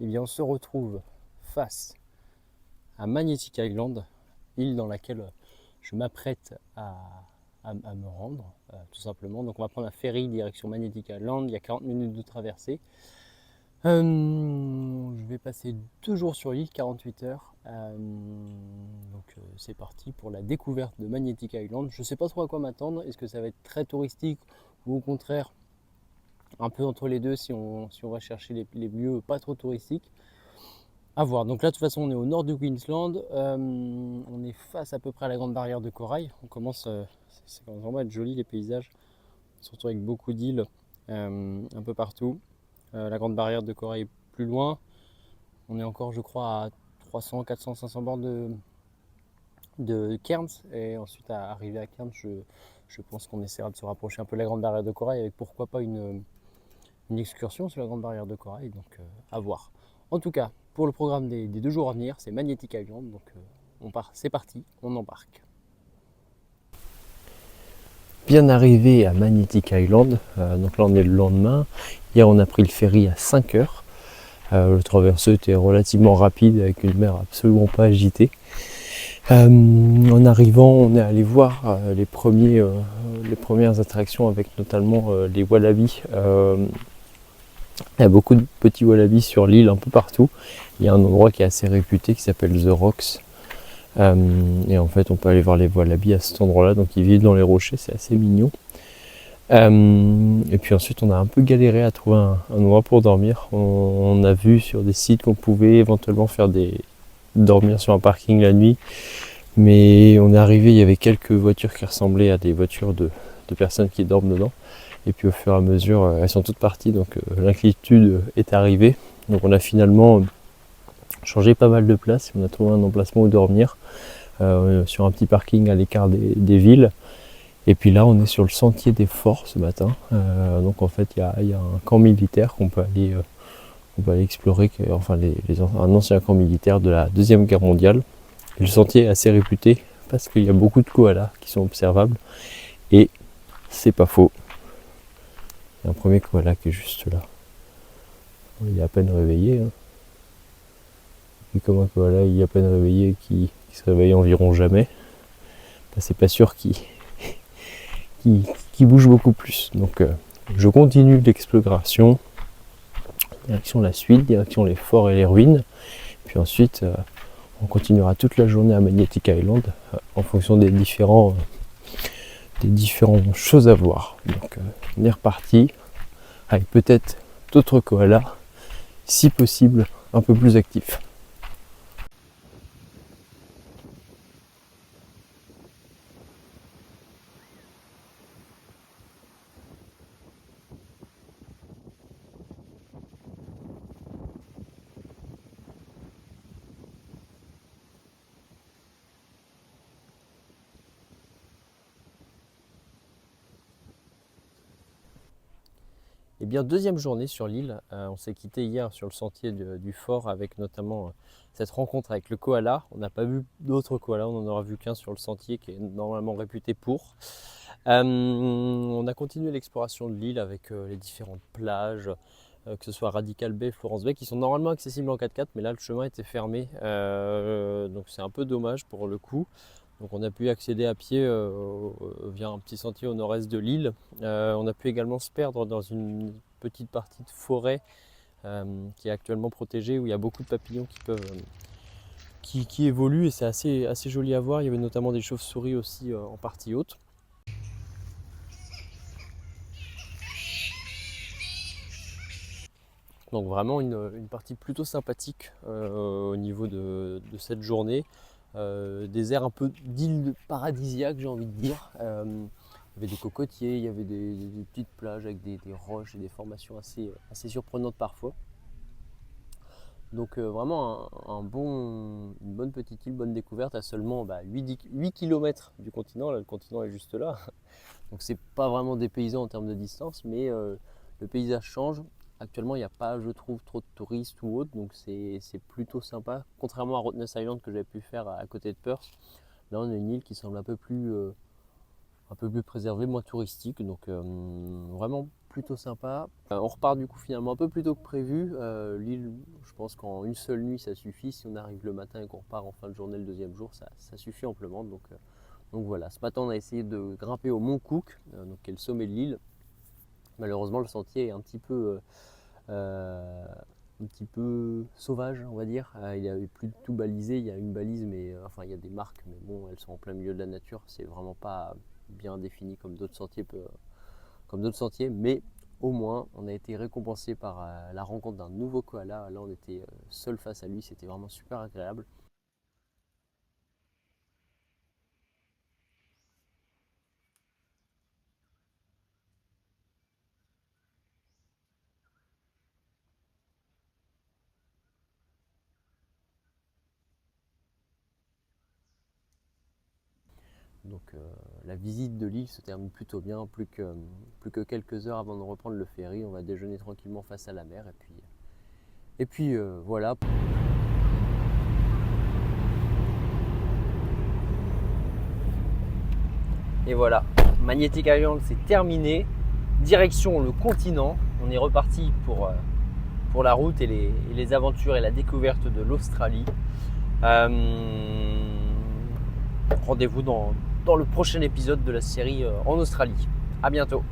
Eh bien, on se retrouve face à Magnetic Island, île dans laquelle je m'apprête à me rendre, tout simplement. Donc on va prendre un ferry direction Magnetic Island, il y a 40 minutes de traversée. Je vais passer 2 jours sur l'île, 48 heures. C'est parti pour la découverte de Magnetic Island. Je ne sais pas trop à quoi m'attendre, est-ce que ça va être très touristique ou au contraire un peu entre les deux si on va chercher les lieux pas trop touristiques. À voir. Donc là, de toute façon, on est au nord du Queensland. On est face à peu près à la grande barrière de corail. On commence, ça commence vraiment à être joli les paysages, surtout avec beaucoup d'îles un peu partout. La grande barrière de corail est plus loin. On est encore, je crois, à 300, 400, 500 bornes de Cairns. Et ensuite, à arriver à Cairns, je pense qu'on essaiera de se rapprocher un peu de la grande barrière de corail avec pourquoi pas une excursion sur la grande barrière de corail. Donc, à voir. En tout cas, pour le programme des 2 jours à venir, c'est Magnetic Island. Donc, c'est parti, on embarque. Bien arrivé à Magnetic Island, donc là on est le lendemain. Hier on a pris le ferry à 5 heures. Le traversée était relativement rapide avec une mer absolument pas agitée. En arrivant, on est allé voir les premières attractions avec notamment les wallabies. Il y a beaucoup de petits wallabies sur l'île un peu partout. Il y a un endroit qui est assez réputé qui s'appelle The Rocks. Et en fait on peut aller voir les wallabies à cet endroit là, donc ils vivent dans les rochers, c'est assez mignon. Et puis ensuite on a un peu galéré à trouver un endroit pour dormir. On a vu sur des sites qu'on pouvait éventuellement dormir sur un parking la nuit, mais on est arrivé, il y avait quelques voitures qui ressemblaient à des voitures de personnes qui dorment dedans, et puis au fur et à mesure elles sont toutes parties, donc l'inquiétude est arrivée. Donc on a finalement changé pas mal de places, on a trouvé un emplacement où dormir sur un petit parking à l'écart des villes. Et puis là on est sur le sentier des forts ce matin, donc en fait il y a un camp militaire qu'on peut aller explorer, enfin un ancien camp militaire de la Deuxième Guerre mondiale. Et le sentier est assez réputé parce qu'il y a beaucoup de koalas qui sont observables, et c'est pas faux. Il y a un premier koala qui est juste là, il est à peine réveillé, hein. Et comme un koala il est à peine réveillé qui se réveille environ jamais, ben, c'est pas sûr qu'il bouge beaucoup plus. Donc je continue l'exploration, direction la suite, direction les forts et les ruines. Puis ensuite on continuera toute la journée à Magnetic Island en fonction des différentes choses à voir. Donc on est reparti avec peut-être d'autres koalas, si possible un peu plus actifs. Et bien deuxième journée sur l'île, on s'est quitté hier sur le sentier du fort avec notamment cette rencontre avec le koala. On n'a pas vu d'autres koalas, on n'en aura vu qu'un sur le sentier qui est normalement réputé pour. On a continué l'exploration de l'île avec les différentes plages, que ce soit Radical Bay, Florence Bay, qui sont normalement accessibles en 4x4, mais là le chemin était fermé, donc c'est un peu dommage pour le coup. Donc on a pu accéder à pied via un petit sentier au nord-est de l'île. On a pu également se perdre dans une petite partie de forêt qui est actuellement protégée, où il y a beaucoup de papillons qui évoluent, et c'est assez joli à voir. Il y avait notamment des chauves-souris aussi en partie haute. Donc vraiment une partie plutôt sympathique au niveau de cette journée. Des airs un peu d'île paradisiaque, j'ai envie de dire. Il y avait des cocotiers, il y avait des petites plages avec des roches et des formations assez surprenantes parfois. Donc vraiment une bonne petite île, bonne découverte à seulement 8 km du continent. Là, le continent est juste là. Donc c'est pas vraiment dépaysant en termes de distance, mais le paysage change. Actuellement, il n'y a pas, je trouve, trop de touristes ou autres, donc c'est plutôt sympa. Contrairement à Rottnest Island que j'avais pu faire à côté de Perth, là on a une île qui semble un peu plus préservée, moins touristique, donc vraiment plutôt sympa. On repart du coup finalement un peu plus tôt que prévu. L'île, je pense qu'en une seule nuit ça suffit. Si on arrive le matin et qu'on repart en fin de journée le deuxième jour, ça suffit amplement. Donc voilà, ce matin on a essayé de grimper au Mont Cook, qui est le sommet de l'île. Malheureusement le sentier est un petit peu sauvage, on va dire. Il n'y a plus de tout balisé, il y a une balise, mais enfin il y a des marques, mais bon, elles sont en plein milieu de la nature. C'est vraiment pas bien défini comme d'autres sentiers, mais au moins on a été récompensé par la rencontre d'un nouveau koala. Là on était seul face à lui, c'était vraiment super agréable. Donc la visite de l'île se termine plutôt bien, plus que quelques heures avant de reprendre le ferry. On va déjeuner tranquillement face à la mer et puis voilà. Et voilà, Magnetic Island c'est terminé. Direction le continent. On est reparti pour la route et les aventures et la découverte de l'Australie. Rendez-vous dans le prochain épisode de la série en Australie. À bientôt.